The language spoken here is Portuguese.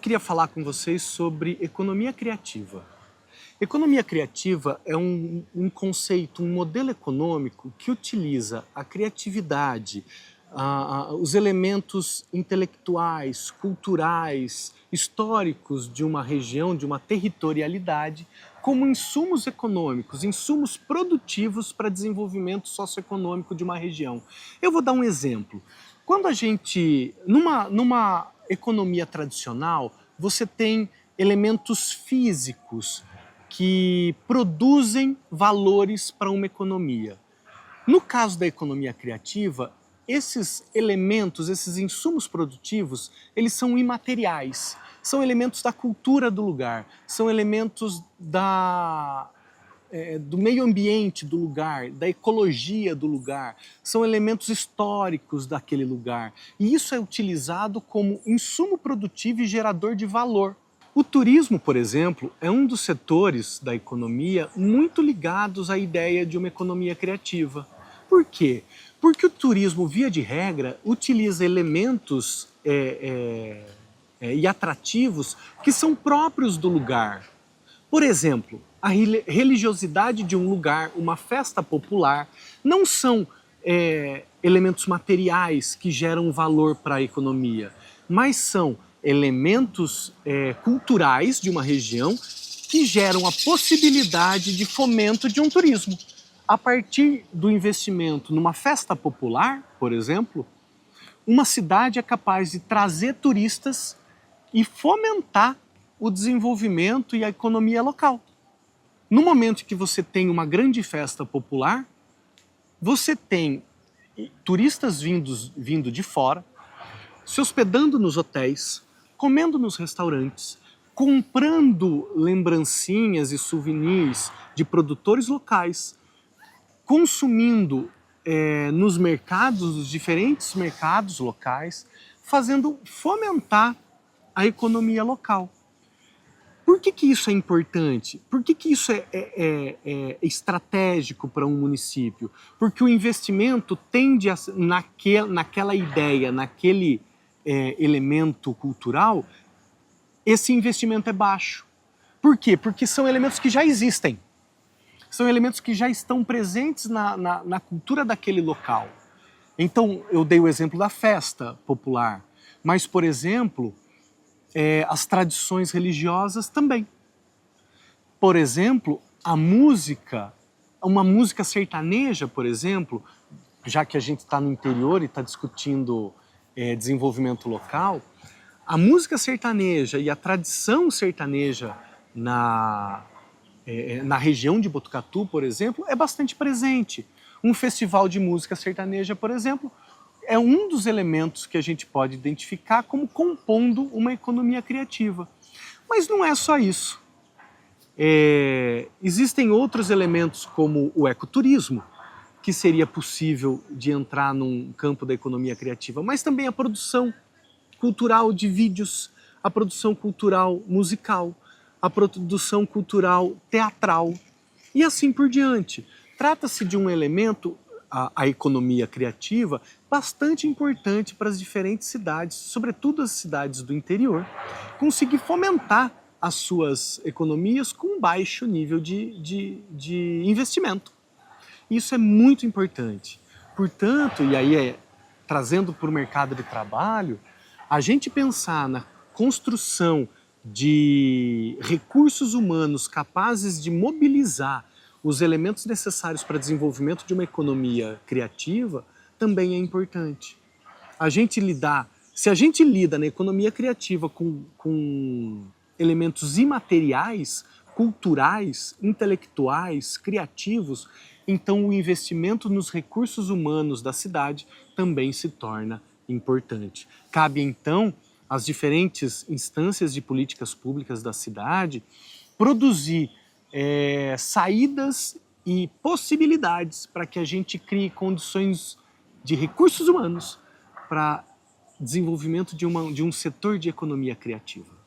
queria falar com vocês sobre economia criativa. Economia criativa é um conceito, um modelo econômico que utiliza a criatividade, os elementos intelectuais, culturais, históricos de uma região, de uma territorialidade, como insumos econômicos, insumos produtivos para desenvolvimento socioeconômico de uma região. Eu vou dar um exemplo. Quando a gente, numa economia tradicional, você tem elementos físicos que produzem valores para uma economia. No caso da economia criativa, esses elementos, esses insumos produtivos, eles são imateriais, são elementos da cultura do lugar, são elementos do meio ambiente do lugar, da ecologia do lugar, são elementos históricos daquele lugar. E isso é utilizado como insumo produtivo e gerador de valor. O turismo, por exemplo, é um dos setores da economia muito ligados à ideia de uma economia criativa. Por quê? Porque o turismo, via de regra, utiliza elementos e atrativos que são próprios do lugar. Por exemplo, a religiosidade de um lugar, uma festa popular, não são elementos materiais que geram valor para a economia, mas são elementos culturais de uma região que geram a possibilidade de fomento de um turismo. A partir do investimento numa festa popular, por exemplo, uma cidade é capaz de trazer turistas e fomentar o desenvolvimento e a economia local. No momento que você tem uma grande festa popular, você tem turistas vindo de fora, se hospedando nos hotéis, comendo nos restaurantes, comprando lembrancinhas e souvenirs de produtores locais, consumindo nos mercados, nos diferentes mercados locais, fazendo fomentar a economia local. Por que isso é importante? Por que isso é estratégico para um município? Porque o investimento tende a, naquela ideia, naquele elemento cultural, esse investimento é baixo. Por quê? Porque são elementos que já existem. São elementos que já estão presentes na cultura daquele local. Então, eu dei o exemplo da festa popular, mas, por exemplo, as tradições religiosas também. Por exemplo, a música, uma música sertaneja, por exemplo, já que a gente está no interior e está discutindo desenvolvimento local, a música sertaneja e a tradição sertaneja na região de Botucatu, por exemplo, é bastante presente. Um festival de música sertaneja, por exemplo, é um dos elementos que a gente pode identificar como compondo uma economia criativa. Mas não é só isso. Existem outros elementos como o ecoturismo, que seria possível de entrar num campo da economia criativa, mas também a produção cultural de vídeos, a produção cultural musical, a produção cultural teatral e assim por diante. Trata-se de um elemento, a economia criativa, bastante importante para as diferentes cidades, sobretudo as cidades do interior, conseguir fomentar as suas economias com baixo nível de investimento. Isso é muito importante. Portanto, e aí trazendo para o mercado de trabalho, a gente pensar na construção de recursos humanos capazes de mobilizar os elementos necessários para o desenvolvimento de uma economia criativa também é importante. Se a gente lida na economia criativa com elementos imateriais, culturais, intelectuais, criativos, então o investimento nos recursos humanos da cidade também se torna importante. Cabe então às diferentes instâncias de políticas públicas da cidade produzir saídas e possibilidades para que a gente crie condições de recursos humanos para desenvolvimento de um setor de economia criativa.